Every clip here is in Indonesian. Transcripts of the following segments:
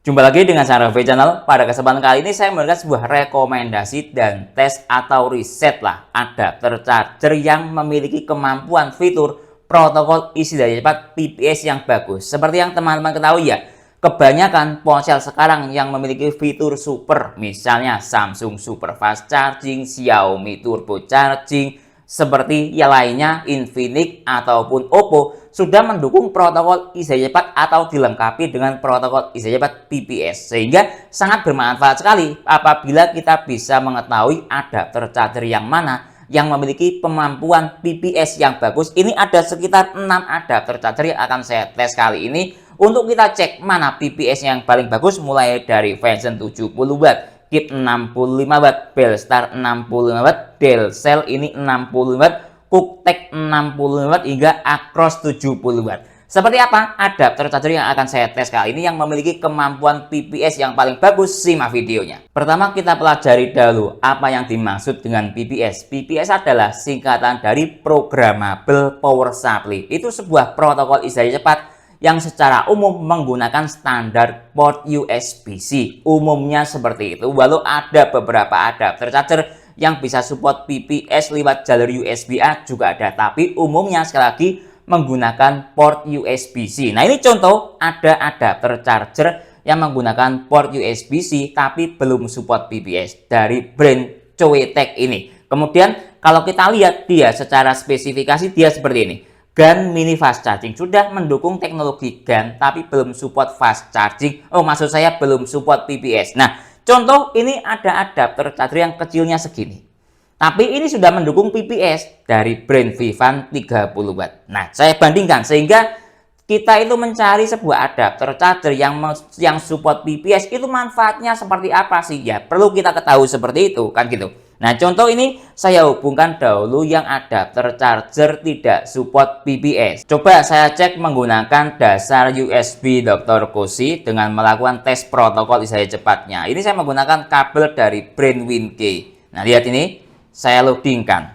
Jumpa lagi dengan saya Raffi Channel. Pada kesempatan kali ini saya memberikan sebuah rekomendasi dan tes atau riset lah adapter charger yang memiliki kemampuan fitur protokol isi daya cepat PPS yang bagus. Seperti yang teman-teman ketahui ya, kebanyakan ponsel sekarang yang memiliki fitur super, misalnya Samsung Super Fast Charging, Xiaomi Turbo Charging, seperti yang lainnya Infinix ataupun Oppo sudah mendukung protokol isi daya cepat atau dilengkapi dengan protokol isi daya cepat PPS, sehingga sangat bermanfaat sekali apabila kita bisa mengetahui adapter charger yang mana yang memiliki kemampuan PPS yang bagus. Ini ada sekitar 6 adapter charger yang akan saya tes kali ini untuk kita cek mana PPS yang paling bagus, mulai dari Vention 70 watt, Kip 65 watt, Belstar 65 watt, Delcel ini 65 watt, Cooktek 65 watt hingga Acros 70 watt. Seperti apa adapter charger yang akan saya tes kali ini yang memiliki kemampuan PPS yang paling bagus? Simak videonya. Pertama kita pelajari dahulu apa yang dimaksud dengan PPS. PPS adalah singkatan dari Programmable Power Supply. Itu sebuah protokol isi daya cepat yang secara umum menggunakan standar port USB-C. Umumnya seperti itu, walau ada beberapa adapter charger yang bisa support PPS lewat jalur USB-A juga ada, tapi umumnya sekali lagi menggunakan port USB-C. Nah, ini contoh ada adapter charger yang menggunakan port USB-C tapi belum support PPS dari brand Coetek ini. Kemudian kalau kita lihat dia secara spesifikasi dia seperti ini. GaN mini fast charging sudah mendukung teknologi GaN tapi belum support fast charging. Oh, maksud saya belum support PPS. Nah, contoh ini ada adapter charger yang kecilnya segini. Tapi ini sudah mendukung PPS dari brand Vivan 30 watt. Nah, saya bandingkan sehingga kita itu mencari sebuah adapter charger yang support PPS itu manfaatnya seperti apa sih? Ya, perlu kita ketahui seperti itu kan gitu. Nah, contoh ini saya hubungkan dahulu yang adapter charger tidak support PPS. Coba saya cek menggunakan dasar USB Dr. Koshi dengan melakukan tes protokol isi daya cepatnya. Ini saya menggunakan kabel dari brand Winkey. Nah, lihat ini, saya loadingkan.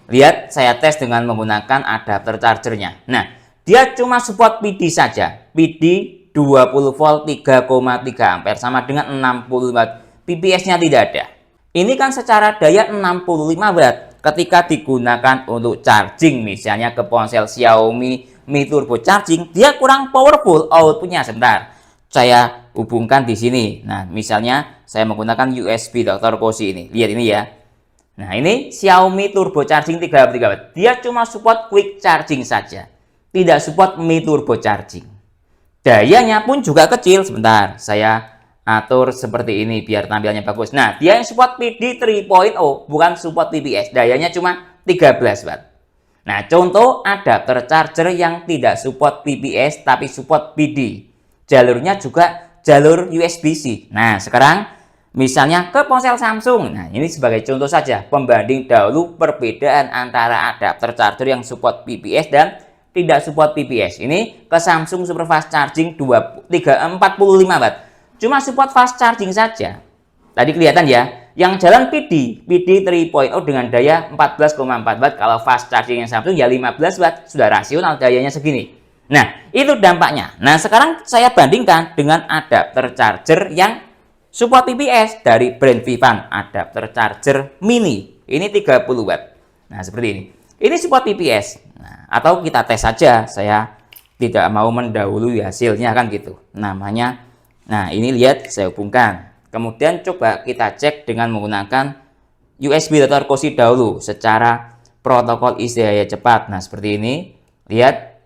Lihat, saya tes dengan menggunakan adapter chargernya. Nah, dia cuma support PD saja. PD 20 volt 3,3 ampere sama dengan 60 watt. PPS-nya tidak ada. Ini kan secara daya 65 watt. Ketika digunakan untuk charging misalnya ke ponsel Xiaomi Mi Turbo Charging, dia kurang powerful outputnya. Sebentar, saya hubungkan di sini. Nah, misalnya saya menggunakan USB Dr. Koshi ini. Lihat ini ya. Nah, ini Xiaomi Turbo Charging 33 watt. Dia cuma support quick charging saja. Tidak support Mi Turbo Charging. Dayanya pun juga kecil. Sebentar, saya atur seperti ini biar tampilannya bagus. Nah, dia yang support PD 3.0 bukan support PPS. Dayanya cuma 13 watt. Nah, contoh adapter charger yang tidak support PPS tapi support PD. Jalurnya juga jalur USB-C. Nah, sekarang misalnya ke ponsel Samsung. Nah, ini sebagai contoh saja pembanding dahulu perbedaan antara adapter charger yang support PPS dan tidak support PPS. Ini ke Samsung Super Fast Charging 45 watt. Cuma support fast charging saja. Tadi kelihatan ya, yang jalan PD 3.0 dengan daya 14,4 watt. Kalau fast charging yang Samsung ya 15 watt, sudah rasional dayanya segini. Nah, itu dampaknya. Nah, sekarang saya bandingkan dengan adapter charger yang support PPS dari brand Vivan, adapter charger mini. Ini 30 watt. Nah, seperti ini. Ini support PPS. Nah, atau kita tes saja. Saya tidak mau mendahului hasilnya kan gitu. Namanya. Nah, ini lihat saya hubungkan. Kemudian coba kita cek dengan menggunakan USB Dr. Koshi dahulu secara protokol isi daya cepat. Nah, seperti ini. Lihat.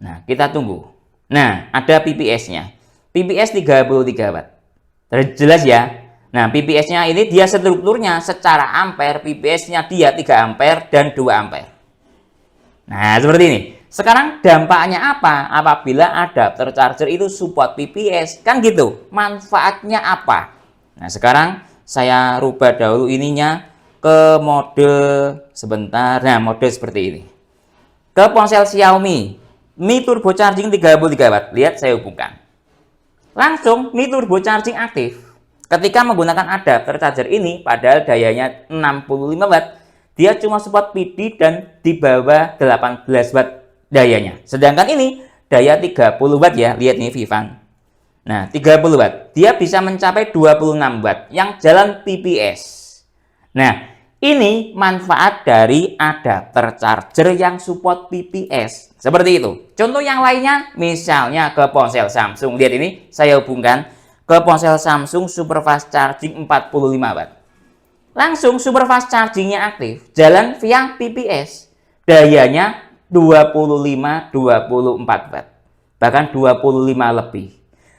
Nah, kita tunggu. Nah, ada PPS-nya. PPS 33 watt. Jelas ya. Nah, PPS-nya ini dia strukturnya secara ampere, PPS-nya dia 3 ampere dan 2 ampere. Nah, seperti ini. Sekarang dampaknya apa apabila adapter charger itu support PPS? Kan gitu. Manfaatnya apa? Nah, sekarang saya rubah dahulu ininya ke mode sebentar. Nah, mode seperti ini. Ke ponsel Xiaomi Mi Turbo Charging 33 watt. Lihat saya hubungkan. Langsung Mi Turbo Charging aktif. Ketika menggunakan adapter charger ini padahal dayanya 65 watt, dia cuma support PD dan di bawah 18 watt dayanya. Sedangkan ini daya 30 watt ya. Lihat nih Vivan. Nah, 30 watt. Dia bisa mencapai 26 watt yang jalan PPS. Nah, ini manfaat dari adapter charger yang support PPS. Seperti itu. Contoh yang lainnya, misalnya ke ponsel Samsung. Lihat ini, saya hubungkan ke ponsel Samsung super fast charging 45 watt. Langsung super fast chargingnya aktif, jalan via PPS. Dayanya 25-24 watt. Bahkan 25 lebih.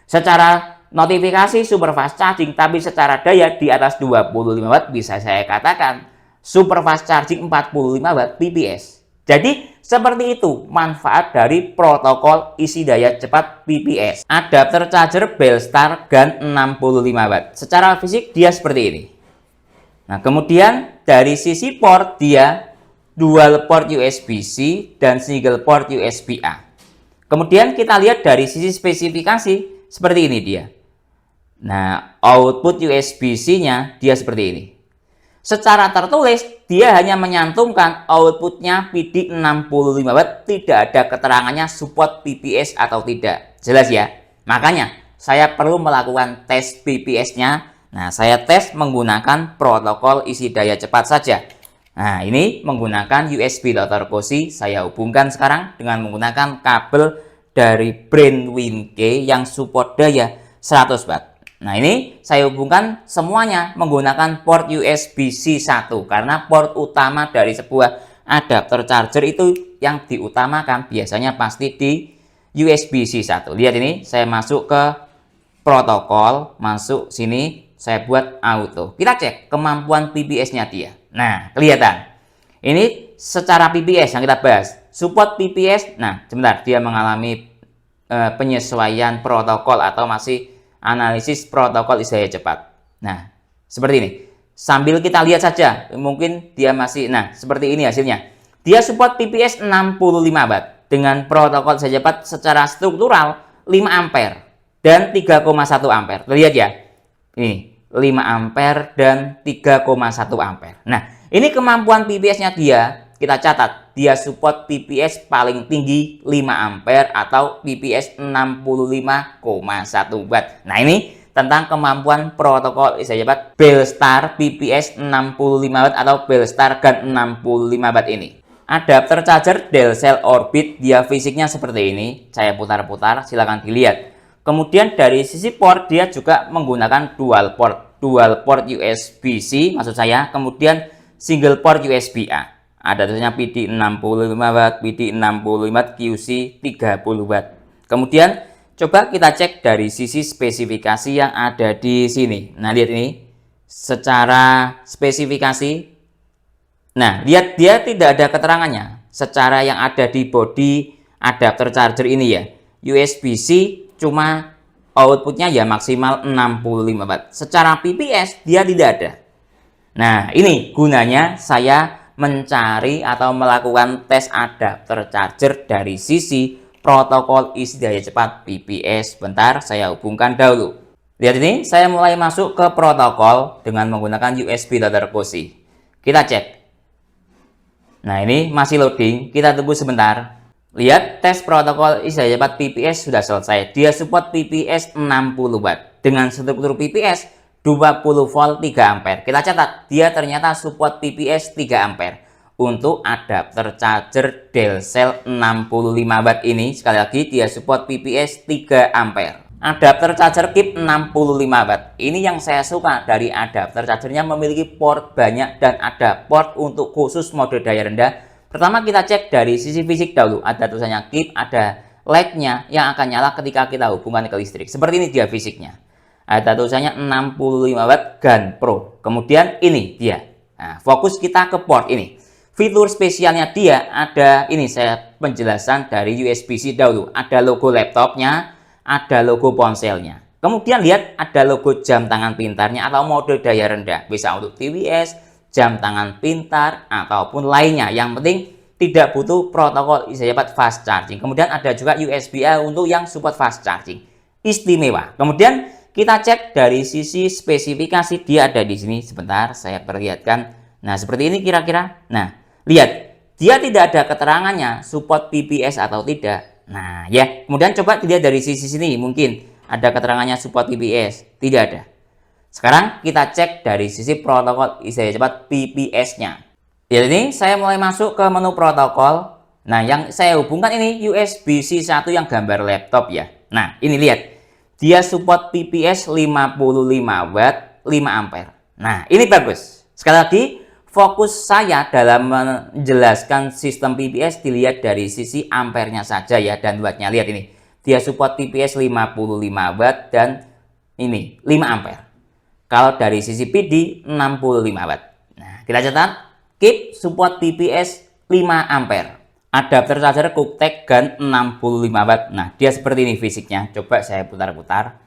Secara notifikasi super fast charging, tapi secara daya di atas 25 watt bisa saya katakan super fast charging 45 watt PPS. Jadi seperti itu manfaat dari protokol isi daya cepat PPS. Adapter charger Belstar GaN 65 watt. Secara fisik dia seperti ini. Nah, kemudian dari sisi port dia dual port USB-C dan single port USB-A. Kemudian kita lihat dari sisi spesifikasi seperti ini dia. Nah, output USB-C-nya dia seperti ini. Secara tertulis, dia hanya menyantumkan outputnya PD 65 watt, tidak ada keterangannya support PPS atau tidak. Jelas ya? Makanya, saya perlu melakukan tes PPS-nya. Nah, saya tes menggunakan protokol isi daya cepat saja. Nah, ini menggunakan USB Dr. Cozy. Saya hubungkan sekarang dengan menggunakan kabel dari brand WinK yang support daya 100 watt. Nah, ini saya hubungkan semuanya menggunakan port USB-C 1 karena port utama dari sebuah adapter charger itu yang diutamakan biasanya pasti di USB-C 1. Lihat ini, saya masuk ke protokol, masuk sini, saya buat auto. Kita cek kemampuan PPS-nya dia. Nah, kelihatan. Ini secara PPS yang kita bahas. Support PPS, nah sebentar, dia mengalami penyesuaian protokol atau masih analisis protokol isi daya cepat. Nah, seperti ini. Sambil kita lihat saja, mungkin dia masih, nah seperti ini hasilnya. Dia support PPS 65 watt dengan protokol isi daya cepat secara struktural 5 ampere dan 3,1 ampere. Lihat ya. Ini 5 ampere dan 3,1 ampere. Nah, ini kemampuan PPS-nya dia, kita catat, dia support PPS paling tinggi 5 ampere atau PPS 65,1 watt. Nah, ini tentang kemampuan protokol isi daya cepat Belstar PPS 65 watt atau Belstar GaN 65 watt ini. Adapter charger Del Cell Orbit, dia fisiknya seperti ini. Saya putar-putar, silakan dilihat. Kemudian dari sisi port dia juga menggunakan dual port USB-C maksud saya, kemudian single port USB-A. Ada tulisannya PD 65 watt, PD 65 watt, QC 30 watt. Kemudian coba kita cek dari sisi spesifikasi yang ada di sini. Nah, lihat ini. Secara spesifikasi, nah, lihat dia tidak ada keterangannya. Secara yang ada di body adapter charger ini ya, USB-C cuma outputnya ya maksimal 65 watt. Secara PPS dia tidak ada. Nah, ini gunanya saya mencari atau melakukan tes adapter charger dari sisi protokol isi daya cepat PPS. Bentar, saya hubungkan dahulu. Lihat ini, saya mulai masuk ke protokol dengan menggunakan USB Dr. Cozy. Kita cek. Nah, ini masih loading, kita tunggu sebentar. Lihat, tes protokol isi daya cepat PPS sudah selesai. Dia support PPS 60 watt dengan struktur PPS 20 volt 3 ampere. Kita catat, dia ternyata support PPS 3 ampere. Untuk adapter charger Del Cell 65 watt ini, sekali lagi dia support PPS 3 ampere. Adapter charger KIP 65 watt. Ini yang saya suka dari adapter chargernya, memiliki port banyak dan ada port untuk khusus mode daya rendah. Pertama kita cek dari sisi fisik dahulu. Ada tulisannya KIP, ada LED-nya yang akan nyala ketika kita hubungkan ke listrik. Seperti ini dia fisiknya. Ada tulisannya 65 watt GaN Pro. Kemudian ini dia. Nah, fokus kita ke port ini. Fitur spesialnya dia ada, ini saya penjelasan dari USB-C dahulu. Ada logo laptopnya, ada logo ponselnya. Kemudian lihat ada logo jam tangan pintarnya atau mode daya rendah. Bisa untuk TWS, jam tangan pintar, ataupun lainnya. Yang penting tidak butuh protokol isi daya cepat fast charging. Kemudian ada juga USB-A untuk yang support fast charging. Istimewa. Kemudian kita cek dari sisi spesifikasi, dia ada di sini. Sebentar, saya perlihatkan. Nah, seperti ini kira-kira. Nah, lihat. Dia tidak ada keterangannya support PPS atau tidak. Nah, ya. Kemudian coba dilihat dari sisi sini. Mungkin ada keterangannya support PPS? Tidak ada. Sekarang kita cek dari sisi protokol isi daya cepat PPS-nya. Ya, ini saya mulai masuk ke menu protokol. Nah, yang saya hubungkan ini USB-C 1 yang gambar laptop ya. Nah, ini lihat. Dia support PPS 55 watt 5 ampere. Nah, ini bagus. Sekali lagi, fokus saya dalam menjelaskan sistem PPS dilihat dari sisi ampernya saja ya, dan wattnya. Lihat ini. Dia support PPS 55 watt dan ini 5 ampere. Kalau dari sisi PD 65 watt. Nah, kita catat, keep support PPS 5 ampere. Adapter charger QuickTech GaN 65 watt. Nah, dia seperti ini fisiknya. Coba saya putar-putar.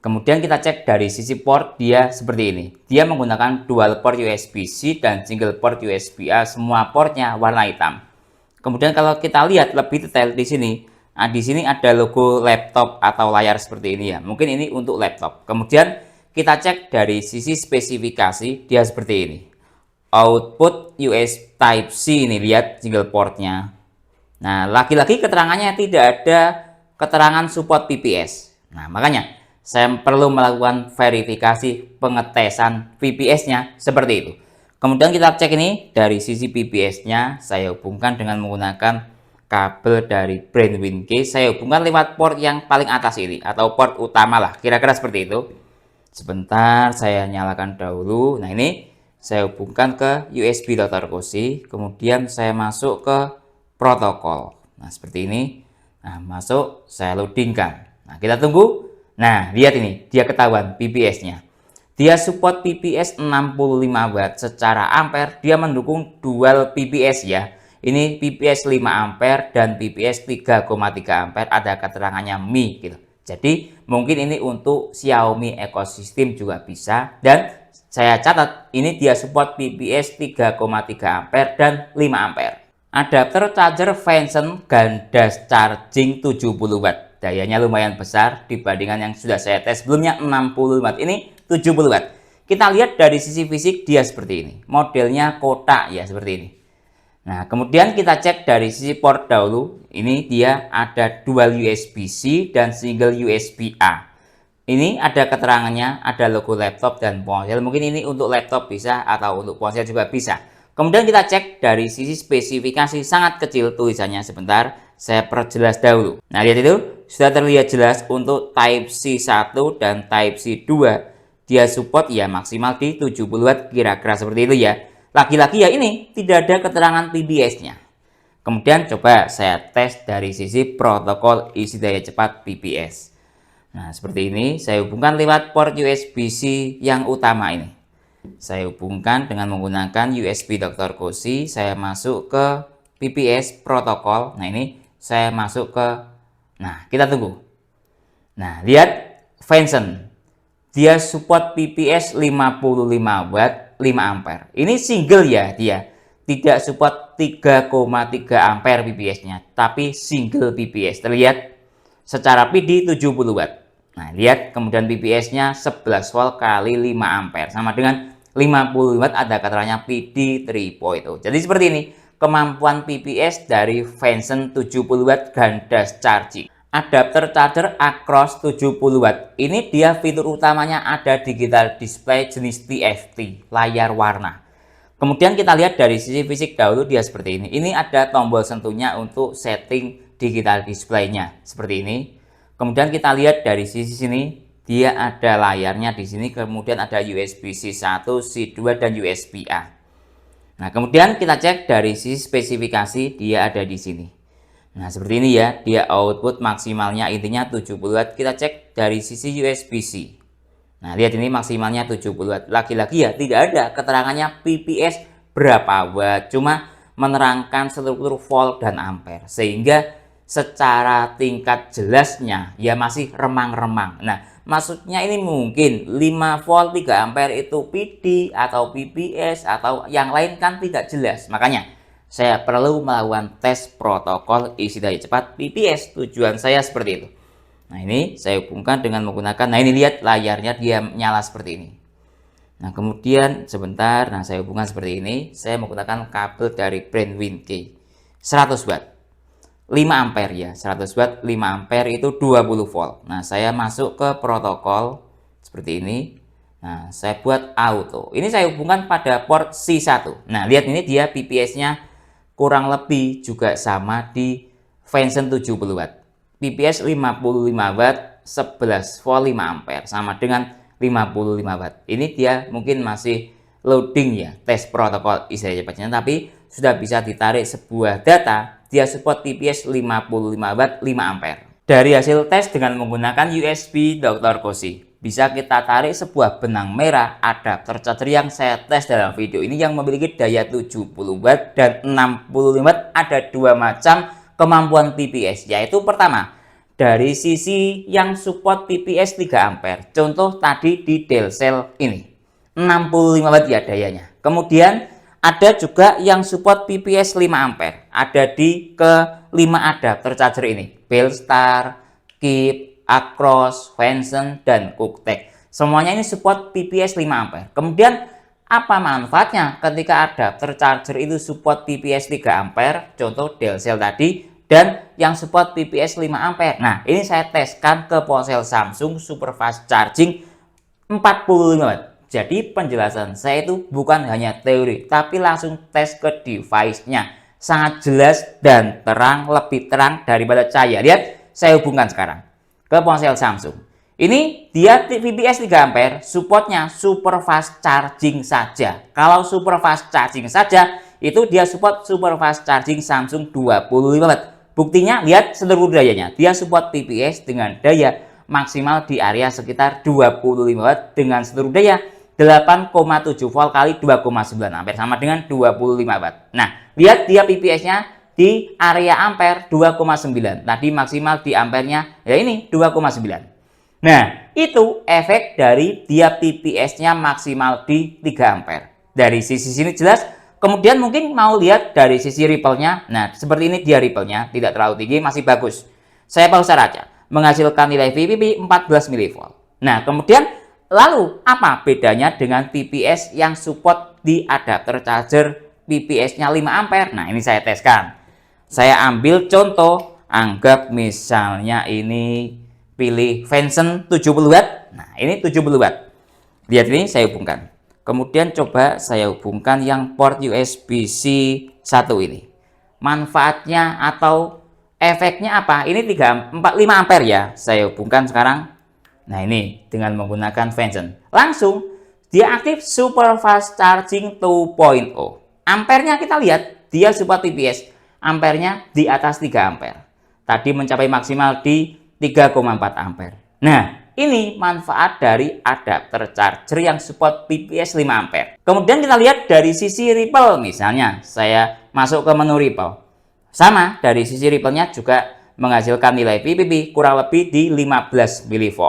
Kemudian kita cek dari sisi port, dia seperti ini. Dia menggunakan dual port USB-C dan single port USB-A. Semua portnya warna hitam. Kemudian kalau kita lihat lebih detail di sini, nah di sini ada logo laptop atau layar seperti ini ya. Mungkin ini untuk laptop. Kemudian kita cek dari sisi spesifikasi, dia seperti ini. Output USB Type-C, ini lihat single portnya. Nah, lagi-lagi keterangannya tidak ada keterangan support PPS. Nah, makanya saya perlu melakukan verifikasi pengetesan PPS-nya seperti itu. Kemudian kita cek ini dari sisi PPS-nya, saya hubungkan dengan menggunakan kabel dari brand Winkey. Saya hubungkan lewat port yang paling atas ini atau port utama lah, kira-kira seperti itu. Sebentar, saya nyalakan dahulu. Nah, ini saya hubungkan ke USB Dr. Cozy, kemudian saya masuk ke protokol. Nah, seperti ini. Nah, masuk, saya loadingkan. Nah, kita tunggu. Nah, lihat ini, dia ketahuan PPS-nya. Dia support PPS 65 watt secara ampere, dia mendukung dual PPS ya. Ini PPS 5 ampere dan PPS 3,3 ampere, ada keterangannya Mi gitu. Jadi, mungkin ini untuk Xiaomi ekosistem juga bisa, dan saya catat, ini dia support PPS 3,3 ampere dan 5 ampere. Adapter charger Venson gandas charging 70 watt. Dayanya lumayan besar dibandingkan yang sudah saya tes sebelumnya 60 watt. Ini 70 watt. Kita lihat dari sisi fisik dia seperti ini. Modelnya kotak ya, seperti ini. Nah, kemudian kita cek dari sisi port dahulu. Ini dia ada dual USB-C dan single USB-A. Ini ada keterangannya, ada logo laptop dan ponsel. Mungkin ini untuk laptop bisa atau untuk ponsel juga bisa. Kemudian kita cek dari sisi spesifikasi, sangat kecil tulisannya. Sebentar, saya perjelas dahulu. Nah, lihat itu, sudah terlihat jelas untuk Type-C 1 dan Type-C 2. Dia support ya maksimal di 70 watt, kira-kira seperti itu ya. Lagi-lagi ya ini, tidak ada keterangan PPS-nya. Kemudian coba saya tes dari sisi protokol isi daya cepat PPS. Nah, seperti ini, saya hubungkan lewat port USB-C yang utama ini. Saya hubungkan dengan menggunakan USB Dr. Cozy, saya masuk ke PPS protokol. Nah, ini saya masuk ke, nah, kita tunggu. Nah, lihat Venson. Dia support PPS 55 watt 5 ampere. Ini single ya dia. Tidak support 3,3 ampere PPS-nya, tapi single PPS. Terlihat secara PD 70 watt. Nah, lihat kemudian PPS-nya 11 volt kali 5 ampere sama dengan 50 watt, ada keterangannya PD 3.0. Jadi seperti ini kemampuan PPS dari Venson 70 watt gandas charging. Adapter charger Acros 70 watt. Ini dia fitur utamanya ada digital display jenis TFT, layar warna. Kemudian kita lihat dari sisi fisik dahulu dia seperti ini. Ini ada tombol sentuhnya untuk setting digital display-nya seperti ini. Kemudian kita lihat dari sisi sini, dia ada layarnya di sini, kemudian ada USB-C 1, C2 dan USB-A. Nah, kemudian kita cek dari sisi spesifikasi, dia ada di sini. Nah, seperti ini ya, dia output maksimalnya intinya 70 watt. Kita cek dari sisi USB-C. Nah, lihat ini maksimalnya 70 watt. Lagi-lagi ya, tidak ada keterangannya PPS berapa watt, cuma menerangkan struktur volt dan ampere. Sehingga secara tingkat jelasnya ya masih remang-remang. Nah, maksudnya ini mungkin 5 volt 3 ampere itu PD atau PPS atau yang lain kan tidak jelas. Makanya saya perlu melakukan tes protokol isi daya cepat PPS. Tujuan saya seperti itu. Nah, ini saya hubungkan dengan menggunakan, nah ini lihat layarnya dia nyala seperti ini. Nah, kemudian sebentar, nah saya hubungkan seperti ini. Saya menggunakan kabel dari brand Winkey 100 watt. 5 ampere ya, 100 watt 5 ampere itu 20 volt. Nah, saya masuk ke protokol seperti ini. Nah, saya buat auto. Ini saya hubungkan pada port C1. Nah, lihat ini dia PPS-nya kurang lebih juga sama di Vention 70 watt. PPS 55 watt, 11 volt 5 ampere sama dengan 55 watt. Ini dia mungkin masih loading ya, tes protokol isi daya cepatnya, tapi sudah bisa ditarik sebuah data, dia support PPS 55 watt 5 ampere. Dari hasil tes dengan menggunakan USB Dr. Koshi, bisa kita tarik sebuah benang merah adapter charger yang saya tes dalam video ini yang memiliki daya 70 watt dan 65 watt. Ada dua macam kemampuan PPS, yaitu pertama, dari sisi yang support PPS 3 ampere. Contoh tadi di Del Cell ini, 65 watt ya dayanya. Kemudian ada juga yang support PPS 5 ampere. Ada di ke-5 adapter charger ini. Belstar, Keep, Acros, Vention, dan Cooktek. Semuanya ini support PPS 5 ampere. Kemudian apa manfaatnya ketika adapter charger itu support PPS 3 ampere? Contoh Del Cell tadi. Dan yang support PPS 5 ampere. Nah, ini saya teskan ke ponsel Samsung Superfast Charging 45 watt. Jadi penjelasan saya itu bukan hanya teori, tapi langsung tes ke device-nya. Sangat jelas dan terang, lebih terang daripada cahaya. Lihat, saya hubungkan sekarang ke ponsel Samsung. Ini dia PPS 3 ampere, supportnya super fast charging saja. Kalau super fast charging saja, itu dia support super fast charging Samsung 25 watt. Buktinya, lihat seluruh dayanya. Dia support PPS dengan daya maksimal di area sekitar 25 watt dengan seluruh daya 8,7 volt kali 2,9 ampere sama dengan 25 watt. Nah, lihat dia PPS-nya di area ampere 2,9. Tadi maksimal di ampernya ya ini 2,9. Nah, itu efek dari dia PPS-nya maksimal di 3 ampere. Dari sisi sini jelas. Kemudian mungkin mau lihat dari sisi ripple-nya. Nah, seperti ini dia ripple-nya, tidak terlalu tinggi, masih bagus. Saya pausa aja, menghasilkan nilai VPP 14 mV. Nah, kemudian lalu apa bedanya dengan PPS yang support di adapter charger PPS-nya 5 ampere? Nah, ini saya teskan. Saya ambil contoh, anggap misalnya ini pilih Vention 70 watt. Nah, ini 70 watt. Lihat ini saya hubungkan. Kemudian coba saya hubungkan yang port USB-C 1 ini. Manfaatnya atau efeknya apa? Ini 5 ampere ya. Saya hubungkan sekarang. Nah, ini dengan menggunakan Vention. Langsung dia aktif super fast charging 2.0. Ampernya kita lihat, dia support PPS. Ampernya di atas 3 ampere. Tadi mencapai maksimal di 3,4 ampere. Nah, ini manfaat dari adapter charger yang support PPS 5 ampere. Kemudian kita lihat dari sisi ripple, misalnya saya masuk ke menu ripple. Sama, dari sisi ripple-nya juga menghasilkan nilai VPP kurang lebih di 15 mV.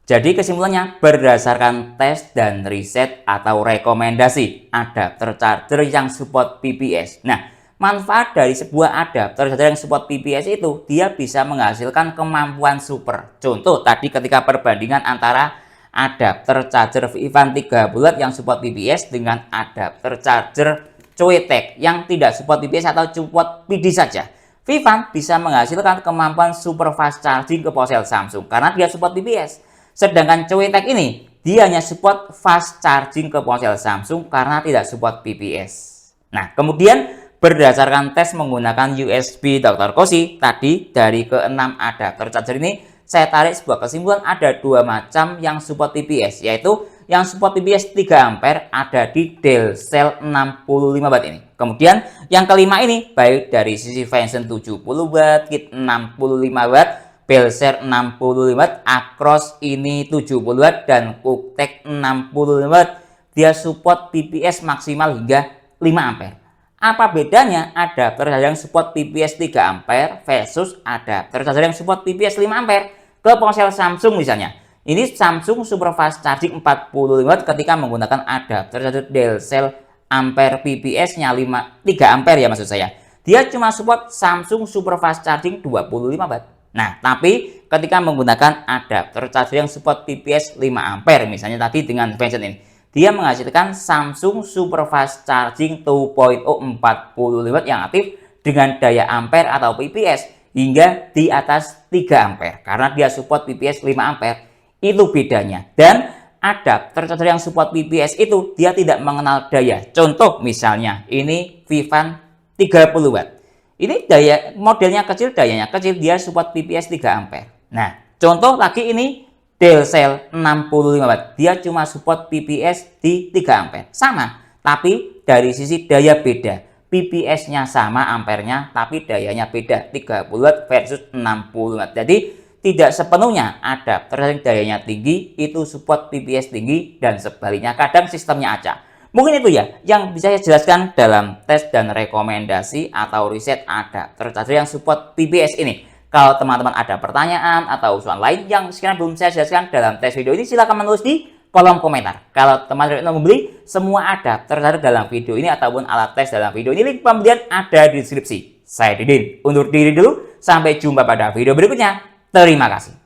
Jadi kesimpulannya, berdasarkan tes dan riset atau rekomendasi adapter charger yang support PPS. Nah, manfaat dari sebuah adapter charger yang support PPS itu, dia bisa menghasilkan kemampuan super. Contoh tadi ketika perbandingan antara adapter charger Vivan 30 watt yang support PPS dengan adapter charger Coetek yang tidak support PPS atau support PD saja. Vivan bisa menghasilkan kemampuan super fast charging ke ponsel Samsung karena dia support PPS. Sedangkan Coetek ini, dia hanya support fast charging ke ponsel Samsung karena tidak support PPS. Nah, kemudian berdasarkan tes menggunakan USB Dr. Koshi, tadi dari ke-6 adapter charger ini, saya tarik sebuah kesimpulan ada dua macam yang support PPS, yaitu yang support PPS 3 ampere ada di Del Cell 65 watt ini. Kemudian yang kelima ini, baik dari sisi Vention 70 watt, Kit 65 watt, Belstar 65 watt, Acros ini 70 watt, dan Cooktek 65 watt, dia support PPS maksimal hingga 5 ampere. Apa bedanya adapter charger yang support PPS 3 ampere versus adapter charger yang support PPS 5 ampere ke ponsel Samsung misalnya. Ini Samsung Super Fast Charging 45 watt ketika menggunakan adapter charger Del Cell ampere PPS-nya 3 ampere ya maksud saya. Dia cuma support Samsung Super Fast Charging 25 watt. Nah, tapi ketika menggunakan adapter charger yang support PPS 5 ampere misalnya tadi dengan Vention ini, dia menghasilkan Samsung Super Fast Charging 2.0 45 watt yang aktif dengan daya ampere atau PPS hingga di atas 3 ampere karena dia support PPS 5 ampere. Itu bedanya. Dan adapter charger yang support PPS itu dia tidak mengenal daya. Contoh misalnya ini Vivan 30 watt. Ini daya modelnya kecil, dayanya kecil, dia support PPS 3 ampere. Nah, contoh lagi ini Delcel 65 watt. Dia cuma support PPS di 3 ampere. Sama, tapi dari sisi daya beda. PPS-nya sama ampernya, tapi dayanya beda. 30 watt versus 60 watt. Jadi, tidak sepenuhnya adapter yang dayanya tinggi itu support PPS tinggi dan sebaliknya. Kadang sistemnya acak. Mungkin itu ya yang bisa saya jelaskan dalam tes dan rekomendasi atau riset adapter charger yang support PPS ini. Kalau teman-teman ada pertanyaan atau usulan lain yang sekiranya belum saya jelaskan dalam tes video ini, silahkan menulis di kolom komentar. Kalau teman-teman mau membeli semua adapter charger dalam video ini ataupun alat tes dalam video ini, link pembelian ada di deskripsi. Saya Didin, undur diri dulu. Sampai jumpa pada video berikutnya. Terima kasih.